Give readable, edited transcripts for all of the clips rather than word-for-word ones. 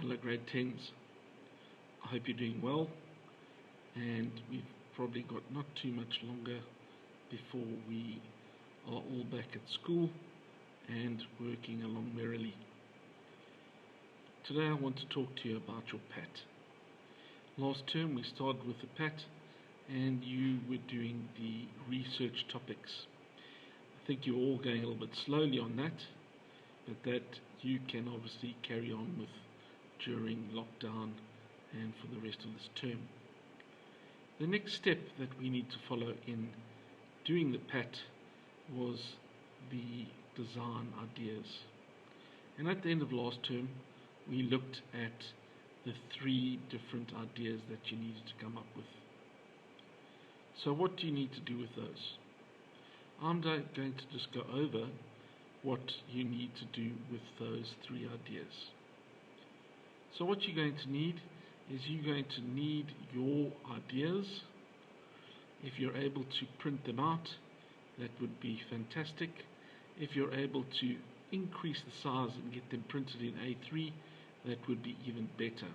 Hello grade 10s, I hope you're doing well, and we've probably got not too much longer before we are all back at school and working along merrily. Today I want to talk to you about your PAT. Last term we started with the PAT and you were doing the research topics. I think you're all going a little bit slowly on that, but that you can obviously carry on with during lockdown and for the rest of this term. The next step that we need to follow in doing the PAT was the design ideas. And at the end of last term, we looked at the 3 different ideas that you needed to come up with. So what do you need to do with those? I'm going to just go over what you need to do with those 3 ideas. So what you're going to need is you're going to need your ideas. If you're able to print them out, that would be fantastic. If you're able to increase the size and get them printed in A3, that would be even better.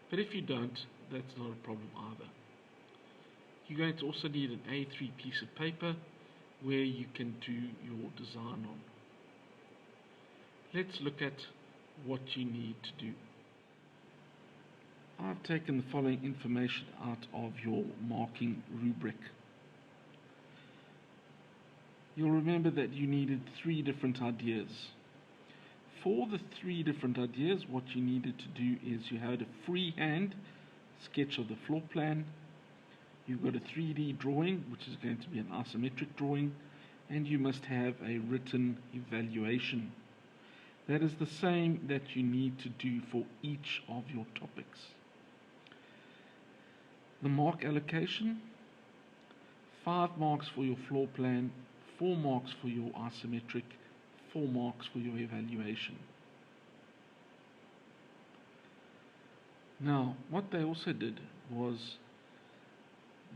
But if you don't, that's not a problem either. You're going to also need an A3 piece of paper where you can do your design on. Let's look at what you need to do. I've taken the following information out of your marking rubric. You'll remember that you needed 3 different ideas. For the 3 different ideas, what you needed to do is you had a freehand sketch of the floor plan, you've got a 3D drawing, which is going to be an isometric drawing, and you must have a written evaluation. That is the same that you need to do for each of your topics. The mark allocation: 5 marks for your floor plan, 4 marks for your isometric, 4 marks for your evaluation. Now, what they also did was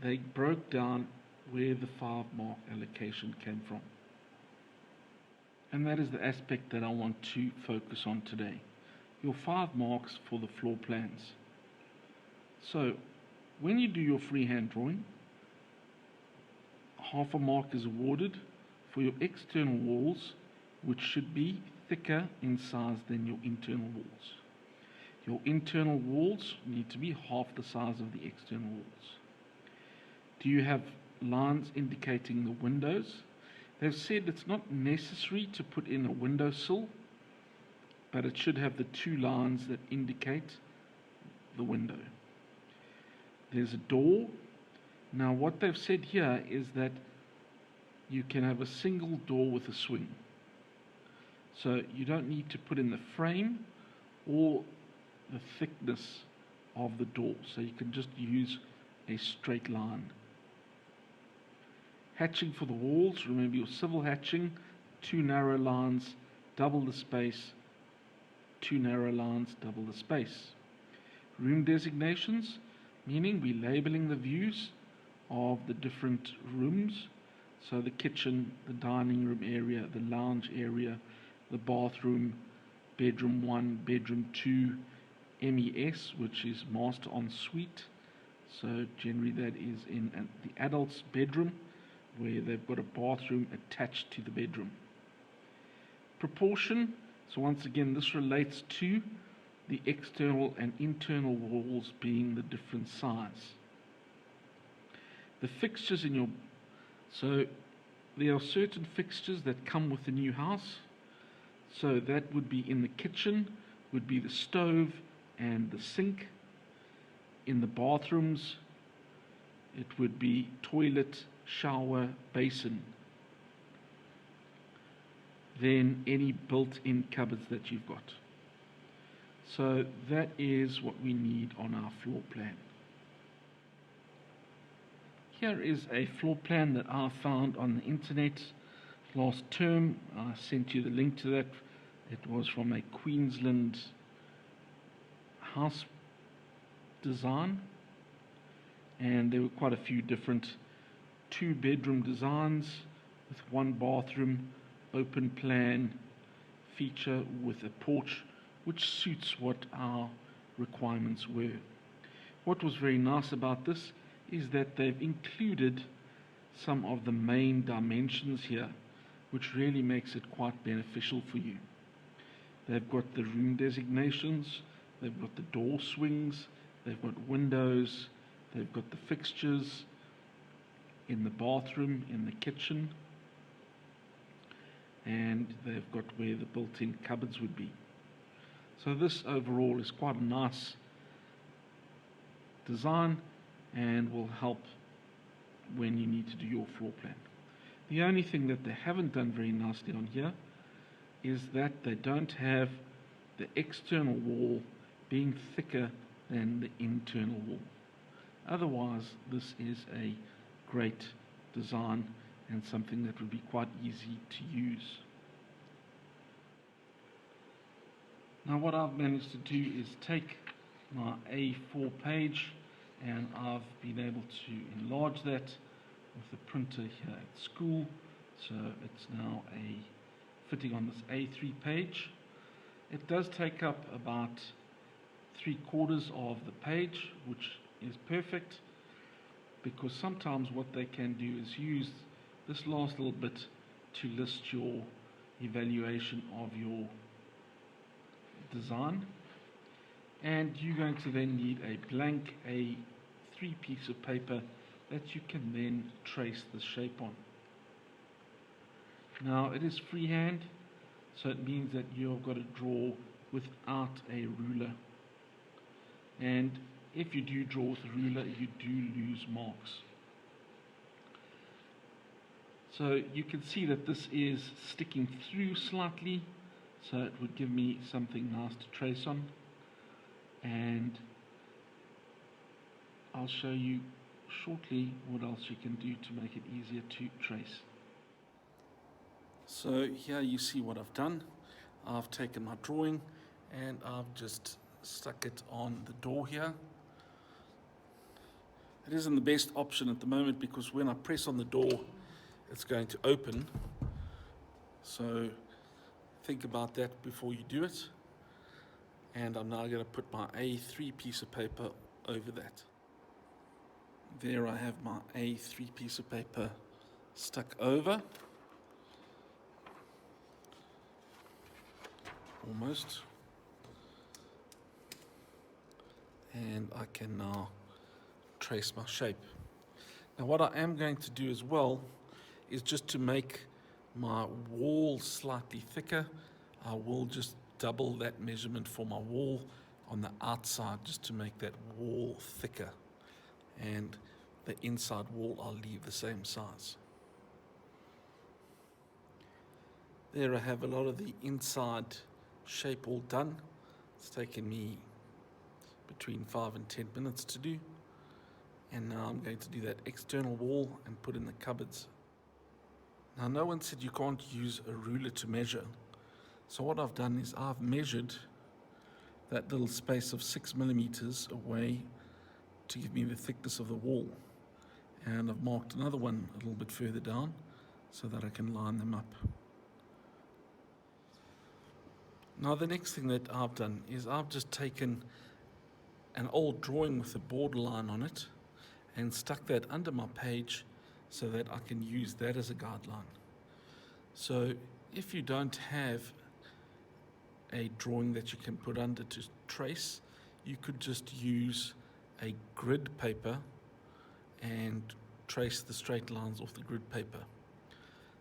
they broke down where the 5 mark allocation came from. And that is the aspect that I want to focus on today. Your 5 marks for the floor plans. So, when you do your freehand drawing, half a mark is awarded for your external walls, which should be thicker in size than your internal walls. Your internal walls need to be half the size of the external walls. Do you have lines indicating the windows? They've said it's not necessary to put in a windowsill, but it should have the 2 lines that indicate the window. There's a door. Now what they've said here is that you can have a single door with a swing. So you don't need to put in the frame or the thickness of the door. So you can just use a straight line. Hatching for the walls: remember your civil hatching, 2 narrow lines, double the space, 2 narrow lines, double the space. Room designations, meaning we're labeling the views of the different rooms. So the kitchen, the dining room area, the lounge area, the bathroom, bedroom 1, bedroom 2, MES, which is master en suite. So generally that is in the adult's bedroom, where they've got a bathroom attached to the bedroom. Proportion: so once again this relates to the external and internal walls being the different size. The fixtures in your... so there are certain fixtures that come with the new house. So that would be in the kitchen, would be the stove and the sink. In the bathrooms, it would be toilet, shower, basin. Then any built-in cupboards that you've got. So that is what we need on our floor plan. Here is a floor plan that I found on the internet last term. I sent you the link to that. It was from a Queensland house design, and there were quite a few different 2-bedroom designs with 1 bathroom, open plan feature with a porch which suits what our requirements were. What was very nice about this is that they've included some of the main dimensions here, which really makes it quite beneficial for you. They've got the room designations, they've got the door swings, they've got windows, they've got the fixtures in the bathroom, in the kitchen, and they've got where the built-in cupboards would be. So this overall is quite a nice design and will help when you need to do your floor plan. The only thing that they haven't done very nicely on here is that they don't have the external wall being thicker than the internal wall. Otherwise, this is a great design and something that would be quite easy to use. Now what I've managed to do is take my A4 page, and I've been able to enlarge that with the printer here at school. So it's now fitting on this A3 page. It does take up about 3/4 of the page, which is perfect, because sometimes what they can do is use this last little bit to list your evaluation of your design. And you're going to then need a blank A3 piece of paper that you can then trace the shape on. Now it is freehand, so it means that you've got to draw without a ruler. And if you do draw with a ruler, you do lose marks. So you can see that this is sticking through slightly, so it would give me something nice to trace on. And I'll show you shortly what else you can do to make it easier to trace. So here you see what I've done. I've taken my drawing and I've just stuck it on the door here. It isn't the best option at the moment because when I press on the door it's going to open, so think about that before you do it. And I'm now going to put my A3 piece of paper over that. There I have my A3 piece of paper stuck over. Almost. And I can now trace my shape. Now what I am going to do as well is just to make my wall slightly thicker. I will just double that measurement for my wall on the outside just to make that wall thicker, and the inside wall I'll leave the same size. There I have a lot of the inside shape all done. It's taken me between 5 and 10 minutes to do, and now I'm going to do that external wall and put in the cupboards. Now no one said you can't use a ruler to measure. So what I've done is I've measured that little space of 6 millimeters away to give me the thickness of the wall. And I've marked another one a little bit further down so that I can line them up. Now the next thing that I've done is I've just taken an old drawing with a borderline on it and stuck that under my page so that I can use that as a guideline. So if you don't have a drawing that you can put under to trace, you could just use a grid paper and trace the straight lines off the grid paper.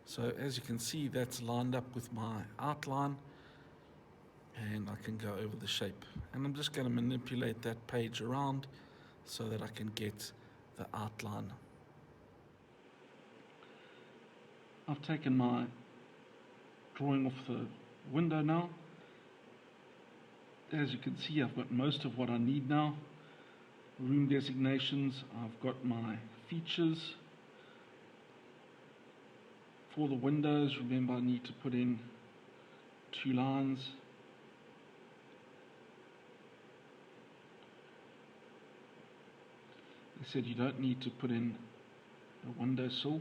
So as you can see, that's lined up with my outline, and I can go over the shape. And I'm just going to manipulate that page around so that I can get the outline. I've taken my drawing off the window now. As you can see, I've got most of what I need now. Room designations, I've got my features. For the windows, remember I need to put in 2 lines. They said you don't need to put in a windowsill.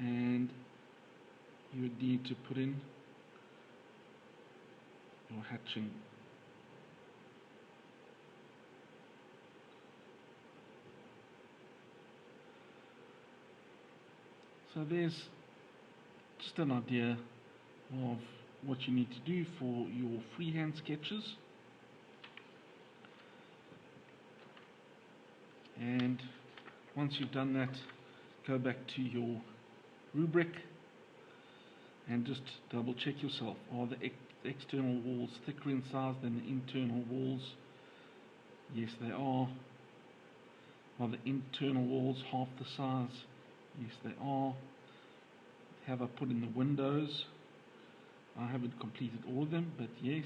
and you would need to put in your hatching. So there's just an idea of what you need to do for your freehand sketches. And once you've done that, go back to your rubric and just double check yourself. Are the external walls thicker in size than the internal walls? Yes, they are. Are the internal walls half the size? Yes, they are. Have I put in the windows? I haven't completed all of them, but yes.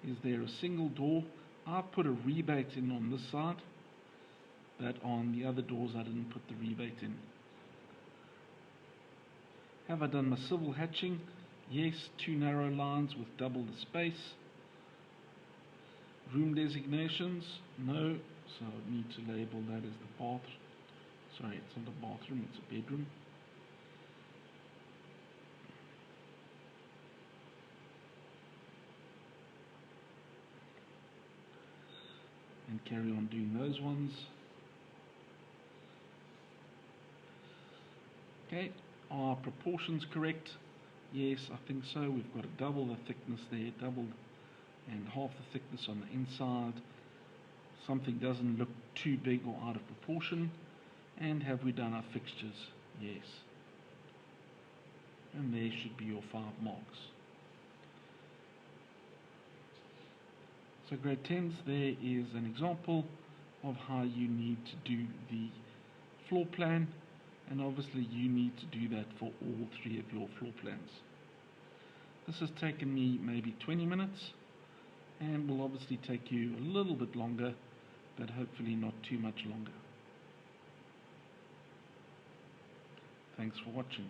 Is there a single door? I've put a rebate in on this side, but on the other doors I didn't put the rebate in. Have I done my civil hatching? Yes, 2 narrow lines with double the space. Room designations? No, so I need to label that as the bathroom. Sorry, it's not a bathroom, it's a bedroom. And carry on doing those ones. Okay, are proportions correct? Yes, I think so. We've got a double the thickness there, double and half the thickness on the inside. Something doesn't look too big or out of proportion. And have we done our fixtures? Yes. And there should be your 5 marks. So grade 10s, there is an example of how you need to do the floor plan, and obviously you need to do that for all 3 of your floor plans. This has taken me maybe 20 minutes and will obviously take you a little bit longer, but hopefully not too much longer. Thanks for watching.